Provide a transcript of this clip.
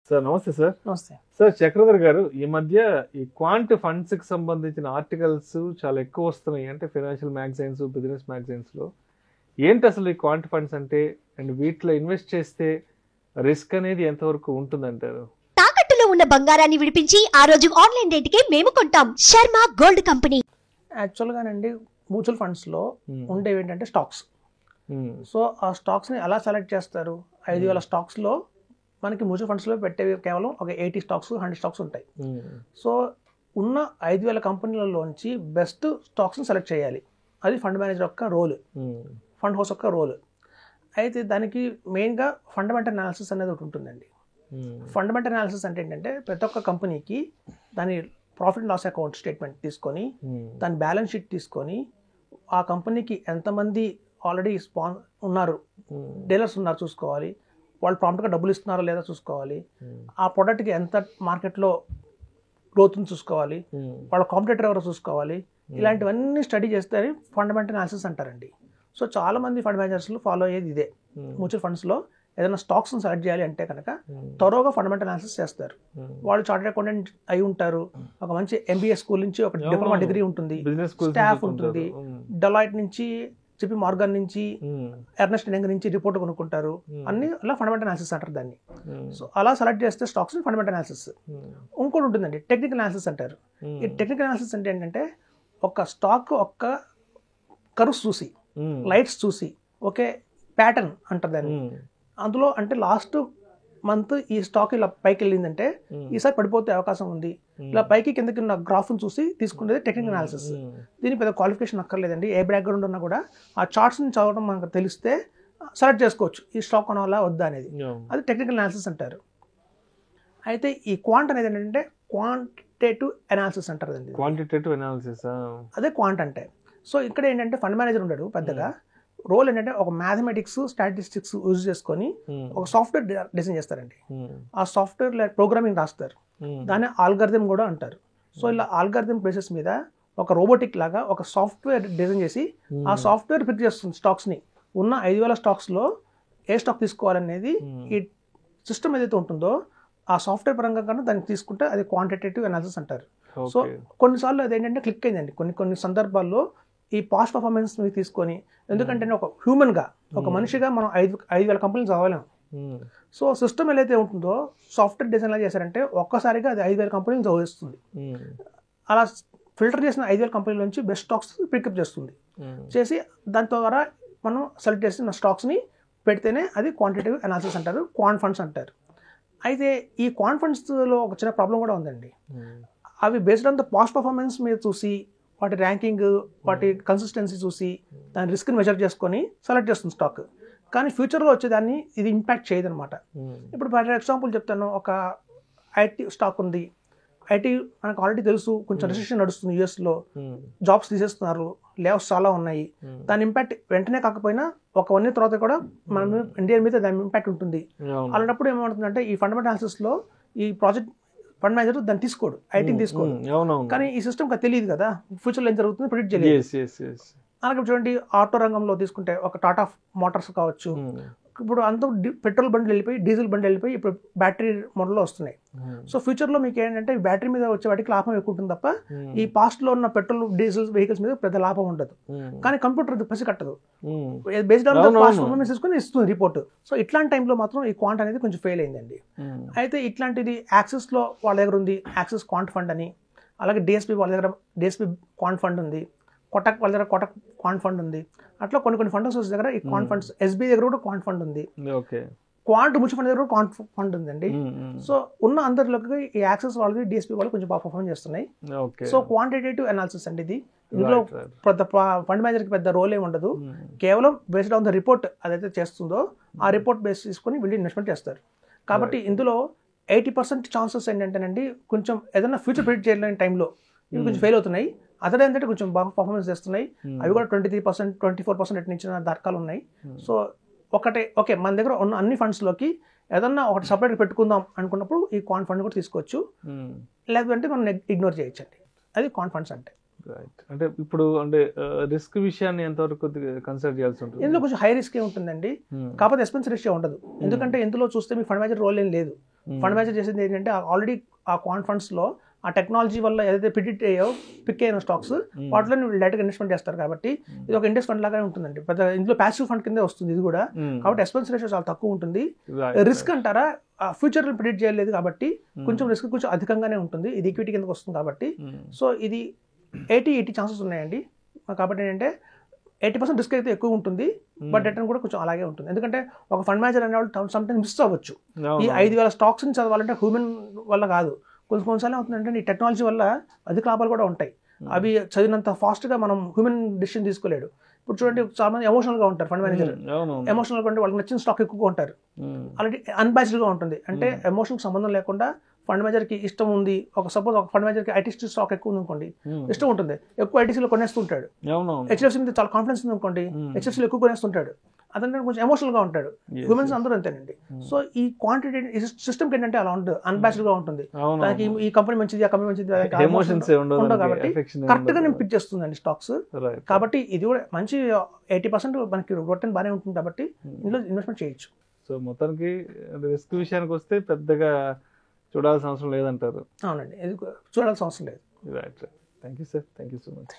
Sir నమస్తే sir. నమస్తే sir Chakradhar గారు, ఈ మధ్య ఈ క్వాంట్ ఫండ్స్ కి సంబంధించిన ఆర్టికల్స్ చాలా ఎక్కువ వస్తున్నాయి. అంటే ఫైనాన్షియల్ మ్యాగజైన్స్, బిజినెస్ మ్యాగజైన్స్ లో ఏంటి అసలు ఈ క్వాంట్ ఫండ్స్ అంటే, అండ్ వీటిలో ఇన్వెస్ట్ చేస్తే రిస్క్ అనేది ఎంతవరకు ఉంటుందంటారు? తాకట్టులో ఉన్న బంగారాన్ని విడిపించి ఆ రోజు ఆన్లైన్ రేటుకే మేము కొంటాం. Sharma gold company. యాక్చువల్గానండి మ్యూచువల్ ఫండ్స్లో ఉండేవి ఏంటంటే స్టాక్స్. సో ఆ స్టాక్స్ని ఎలా సెలెక్ట్ చేస్తారు? 5,000 స్టాక్స్లో మనకి మ్యూచువల్ ఫండ్స్లో పెట్టేవి కేవలం ఒక 80 స్టాక్స్ 100 స్టాక్స్ ఉంటాయి. సో ఉన్న 5,000 కంపెనీలలోంచి బెస్ట్ స్టాక్స్ని సెలెక్ట్ చేయాలి. అది ఫండ్ మేనేజర్ యొక్క రోల్, ఫండ్ హౌస్ యొక్క రోల్. అయితే దానికి మెయిన్గా ఫండమెంటల్ అనాలిసిస్ అనేది ఒకటి ఉంటుందండి. ఫండమెంటల్ అనాలిసిస్ అంటే ఏంటంటే ప్రతి ఒక్క కంపెనీకి దాని profit and loss account statement తీసుకొని, దాని బ్యాలెన్స్ షీట్ తీసుకొని, ఆ కంపెనీకి ఎంతమంది ఆల్రెడీ ఉన్నారు, డీలర్స్ ఉన్నారు చూసుకోవాలి, వాళ్ళు ప్రాంప్ట్గా డబ్బులు ఇస్తున్నారో లేదా చూసుకోవాలి, ఆ ప్రోడక్ట్కి ఎంత మార్కెట్లో గ్రోత్ చూసుకోవాలి, వాళ్ళ కాంపిటేటర్ ఎవరో చూసుకోవాలి. ఇలాంటివన్నీ స్టడీ చేస్తే ఫండమెంటల్ అనాలిసిస్ అంటారండి. సో చాలామంది ఫండ్ మేనేజర్స్లో ఫాలో అయ్యేది ఇదే. మ్యూచువల్ ఫండ్స్లో ఏదైనా స్టాక్స్ని సెలెక్ట్ చేయాలి అంటే కనుక త్వరగా ఫండమెంటల్ అనాలిసిస్ చేస్తారు. వాళ్ళు చార్టెడ్ అకౌంటెంట్ అయి ఉంటారు, ఒక మంచి MBA స్కూల్ నుంచి ఒక డిప్లొమా డిగ్రీ ఉంటుంది, స్టాఫ్ ఉంటుంది, డెలాయిట్ నుంచి, JP మార్గన్ నుంచి, ఎర్నెస్ట్ యంగ్ నుంచి రిపోర్ట్ కొనుక్కుంటారు. అన్ని అలా ఫండమెంటల్ అనాలిసిస్ అంటారు దాన్ని. సో అలా సెలెక్ట్ చేస్తే స్టాక్స్ ఫండమెంటల్ అనాలిసిస్. ఇంకోటి ఉంటుందండి టెక్నికల్ అనాలిసిస్ అంటారు. ఈ టెక్నికల్ అనాలిసిస్ అంటే ఏంటంటే ఒక స్టాక్ ఒక్క కర్వ్స్ చూసి, లైట్స్ చూసి, ఒకే ప్యాటర్న్ అంటారు దాన్ని. అందులో అంటే లాస్ట్ మంత్ ఈ స్టాక్ ఇలా పైకి వెళ్ళిందంటే ఈసారి పడిపోతే అవకాశం ఉంది, ఇలా పైకి కిందకి ఉన్న గ్రాఫ్ను చూసి తీసుకునేది టెక్నికల్ అనాలిసిస్. దీని పెద్ద క్వాలిఫికేషన్ అక్కర్లేదండి. ఏ బ్యాక్గ్రౌండ్ ఉన్నా కూడా ఆ చార్ట్స్ని చదవడం మనకు తెలిస్తే సెలెక్ట్ చేసుకోవచ్చు ఈ స్టాక్ కొనాలా వద్దా అనేది. అది టెక్నికల్ అనాలిసిస్ అంటారు. అయితే ఈ క్వాంట్ అనేది ఏంటంటే క్వాంటిటేటివ్ అనాలిసిస్ అంటారు. క్వాంటిటేటివ్ అనాలిసిస్ అదే క్వాంట్ అంటే. సో ఇక్కడ ఏంటంటే ఫండ్ మేనేజర్ ఉంటాడు, పెద్దగా రోల్ ఏంటంటే ఒక మ్యాథమెటిక్స్, స్టాటిస్టిక్స్ యూజ్ చేసుకొని ఒక సాఫ్ట్వేర్ డిజైన్ చేస్తారండి. ఆ సాఫ్ట్వేర్ ప్రోగ్రామింగ్ రాస్తారు, దాన్ని ఆల్గరిథం కూడా అంటారు. సో ఇలా ఆల్గరిథం బేసిస్ మీద ఒక రోబోటిక్ లాగా ఒక సాఫ్ట్వేర్ డిజైన్ చేసి ఆ సాఫ్ట్వేర్ పిక్ చేస్తుంది స్టాక్స్ని. ఉన్న 5,000 స్టాక్స్లో ఏ స్టాక్ తీసుకోవాలనేది ఈ సిస్టమ్ ఏదైతే ఉంటుందో ఆ సాఫ్ట్వేర్ పరంగా కన్నా దాన్ని తీసుకుంటే అది క్వాంటిటేటివ్ అనాలిసిస్ అంటారు. సో కొన్నిసార్లు అది ఏంటంటే క్లిక్ అయిందండి. కొన్ని సందర్భాల్లో ఈ పాస్ట్ పర్ఫార్మెన్స్ మీరు తీసుకొని, ఎందుకంటే ఒక హ్యూమన్గా, ఒక మనిషిగా మనం 5,000 కంపెనీలు చదవలేము. సో సిస్టమ్ ఏదైతే ఉంటుందో సాఫ్ట్వేర్ డిజైన్ ఎలా చేశారంటే ఒక్కసారిగా అది 5,000 కంపెనీలు చదివిస్తుంది. అలా ఫిల్టర్ చేసిన 5,000 కంపెనీల నుంచి బెస్ట్ స్టాక్స్ పికప్ చేస్తుంది. చేసి దాని ద్వారా మనం సెలెక్ట్ చేసిన స్టాక్స్ని పెడితేనే అది క్వాంటిటేటివ్ అనాలిసిస్ అంటారు, క్వాంట్ ఫండ్స్ అంటారు. అయితే ఈ క్వాంట్ ఫండ్స్లో ఒక చిన్న ప్రాబ్లం కూడా ఉందండి. అవి based on the past performance మీద చూసి, వాటి ర్యాంకింగ్, వాటి కన్సిస్టెన్సీ చూసి, దాని రిస్క్ని మెజర్ చేసుకొని సెలెక్ట్ చేస్తుంది స్టాక్. కానీ ఫ్యూచర్లో వచ్చేదాన్ని ఇది ఇంపాక్ట్ చేయదు అనమాట. ఇప్పుడు ఫర్ ఎగ్జాంపుల్ చెప్తాను, ఒక IT స్టాక్ ఉంది. IT మనకు ఆల్రెడీ తెలుసు, కొంచెం రిసెషన్ నడుస్తుంది యూఎస్లో, జాబ్స్ తీసేస్తున్నారు, లేఆఫ్స్ చాలా ఉన్నాయి. దాని ఇంపాక్ట్ వెంటనే కాకపోయినా ఒక 1 year తర్వాత కూడా మనం ఇండియా మీద దాని ఇంపాక్ట్ ఉంటుంది. అలాంటప్పుడు ఏమవుతుందంటే ఈ ఫండమెంటల్ అనాలిసిస్లో ఈ ప్రాజెక్ట్ ఫండ్ మేనేజర్ దాన్ని తీసుకోడు, ఐటీని తీసుకోడు. కానీ ఈ సిస్టమ్ తెలియదు కదా ఫ్యూచర్లో ఏం జరుగుతుందో ప్రిడిక్ట్ చేయలేదు. అలాగే చూడండి, ఆటో రంగంలో తీసుకుంటే ఒక టాటా మోటార్స్ కావచ్చు, ఇప్పుడు అంతా పెట్రోల్ బండ్లు వెళ్ళిపోయి డీజిల్ బండ్లు వెళ్ళిపోయి ఇప్పుడు బ్యాటరీ మోడల్లో వస్తున్నాయి. సో ఫ్యూచర్లో మీకు ఏంటంటే బ్యాటరీ మీద వచ్చే వాటికి లాభం ఎక్కువ ఉంటుంది తప్ప ఈ పాస్ట్లో ఉన్న పెట్రోల్ డీజిల్ వెహికల్స్ మీద పెద్ద లాభం ఉండదు. కానీ కంప్యూటర్ పసి కట్టదు, బేస్డ్ ఆన్ పాస్ట్ పర్ఫార్మెన్స్ తీసుకుని ఇస్తుంది రిపోర్ట్. సో ఇట్లాంటి టైంలో మాత్రం ఈ క్వాంట్ అనేది కొంచెం ఫెయిల్ అయిందండి. అయితే ఇట్లాంటిది యాక్సిస్లో వాళ్ళ దగ్గర ఉంది, యాక్సిస్ క్వాంట్ ఫండ్ అని. అలాగే DSP వాళ్ళ దగ్గర DSP క్వాంట్ ఫండ్ ఉంది, కొటక్ వాళ్ళ దగ్గర కొటక్ క్వాంట్ ఫండ్ ఉంది. అట్లా కొన్ని ఫండ్ హౌసెస్ దగ్గర ఈ క్వాంట్ ఫండ్స్, SBI దగ్గర కూడా క్వాంట్ ఫండ్ ఉంది, క్వాంట్ మ్యూచువల్ ఫండ్ దగ్గర కూడా క్వాంట్ ఫండ్ ఉందండి. సో ఉన్న అందరిలోకి ఈ యాక్సెస్ వాళ్ళకి DSP వాళ్ళు కొంచెం బాగా పర్ఫార్మ్ చేస్తున్నాయి. సో క్వాంటిటేటివ్ అనాలిసిస్ అండి ఇది. ఇందులో పెద్ద ఫండ్ మేనేజర్కి పెద్ద రోల్ ఏమి ఉండదు, కేవలం బేస్డ్ ఆన్ ద రిపోర్ట్ అదైతే చేస్తుందో ఆ రిపోర్ట్ బేస్ తీసుకొని వీళ్ళు ఇన్వెస్ట్మెంట్ చేస్తారు. కాబట్టి ఇందులో 80% ఛాన్సెస్ ఏంటంటేనండి కొంచెం ఏదైనా ఫ్యూచర్ ప్రిడిక్ట్ చేయలేని టైంలో ఇవి కొంచెం ఫెయిల్ అవుతున్నాయి. అదర్ ఏంటంటే కొంచెం బాగా పర్ఫార్మెన్స్ చేస్తున్నాయి. అవి కూడా 23%, 24% ఇచ్చిన దాఖలు ఉన్నాయి. సో ఓకే మన దగ్గర ఉన్న అన్ని ఫండ్స్లోకి ఏదన్నా ఒకటి సపరేట్ పెట్టుకుందాం అనుకున్నప్పుడు ఈ క్వాంట్ ఫండ్ కూడా తీసుకోవచ్చు, లేదంటే మనం ఇగ్నోర్ చేయొచ్చండి. అది క్వాంట్ ఫండ్స్ అంటే. అంటే ఇప్పుడు అంటే రిస్క్ విషయాన్ని ఎంతవరకు కన్సిడర్ చేయాల్సి ఉంటుంది? ఇందులో కొంచెం హై రిస్క్ ఉంటుందండి, కాకపోతే ఎక్స్పెన్స్ రేషియో ఉండదు. ఎందుకంటే ఇందులో చూస్తే మీ ఫండ్ మేనేజర్ రోల్ ఏం లేదు, ఫండ్ మేనేజర్ చేసేది ఏంటంటే ఆల్రెడీ ఆ క్వాంట్ ఫండ్స్లో ఆ టెక్నాలజీ వల్ల ఏదైతే ప్రిడిక్ట్ అయ్యో పిక్ అయిన స్టాక్స్ వాటిలో డైరెక్ట్గా ఇన్వెస్ట్మెంట్ చేస్తారు కాబట్టి ఇది ఒక ఇండెక్స్ ఫండ్ లాగానే ఉంటుందండి. పెద్ద ఇందులో ప్యాసివ్ ఫండ్ కిందే వస్తుంది ఇది కూడా. కాబట్టి ఎక్స్పెన్స్ రేషియో చాలా తక్కువ ఉంటుంది. రిస్క్ అంటారా, ఫ్యూచర్లో ప్రిడిక్ట్ చేయలేదు కాబట్టి కొంచెం రిస్క్ కొంచెం అధికంగానే ఉంటుంది. ఇది ఈక్విటీ కిందకి వస్తుంది కాబట్టి. సో ఇది 80 ఛాన్సెస్ ఉన్నాయండి. కాబట్టి ఏంటంటే 80% రిస్క్ అయితే ఎక్కువ ఉంటుంది, బట్ రిటర్న్ కూడా కొంచెం అలాగే ఉంటుంది. ఎందుకంటే ఒక ఫండ్ మేనేజర్ అనే వాళ్ళు సమ్టైమ్స్ మిస్ అవ్వచ్చు. ఈ 5,000 స్టాక్స్ని చదవాలంటే హ్యూమన్ వల్ల కాదు. కొన్నిసార్లు అవుతుందంటే ఈ టెక్నాలజీ వల్ల అధిక లాభాలు కూడా ఉంటాయి. అవి చదివినంత ఫాస్ట్గా మనం హ్యూమన్ డిసిషన్ తీసుకోలేడు. ఇప్పుడు చూడండి, చాలా మంది ఎమోషనల్గా ఉంటారు. ఫండ్ మేనేజర్ ఎమోషనల్గా ఉంటే వాళ్ళకి నచ్చిన స్టాక్ ఎక్కువగా ఉంటారు. అలాంటి అన్బ్యాచ్డ్గా ఉంటుంది. అంటే ఎమోషన్కి సంబంధం లేకుండా ఫండ్ మేనేజర్కి ఇష్టం ఉంది. సపోజ్ ఒక ఫండ్ మేనేజర్కి ఐటీసీ స్టాక్ ఎక్కువ ఉంది అనుకోండి, ఇష్టం ఉంటుంది, ఎక్కువ ఐటీసీలో కొనేస్తుంటాడు. హెచ్డిఎఫ్సీ మీద చాలా కాన్ఫిడెన్స్ ఉంది అనుకోండి, హెచ్డిఎఫ్సీలో ఎక్కువ కొనేస్తుంటాడు. అదంటే కొంచెం ఎమోషనల్గా ఉంటాడు. హ్యూమన్స్ అందరూ అంతేనండి. సో ఈ క్వాంటిటీ సిస్టమ్కి ఏంటంటే అలా ఉంటుంది, అన్బ్యాచ్డ్గా ఉంటుంది. దానికి ఈ కంపెనీ మంచిది, ఆ కంపెనీ మంచిది ఉండవు కాబట్టి కరెక్ట్గా నేను పిక్ చేస్తుందండి స్టాక్స్. కాబట్టి ఇది కూడా మంచి 80% మనకి రిటర్న్ బాగానే ఉంటుంది కాబట్టి ఇందులో ఇన్వెస్ట్మెంట్ చేయొచ్చు. సో మొత్తానికి రిస్క్ విషయానికి వస్తే పెద్దగా చూడాల్సిన అవసరం లేదంటారు. అవునండి, చూడాల్సిన అవసరం లేదు. Right. Thank you sir, thank you so much.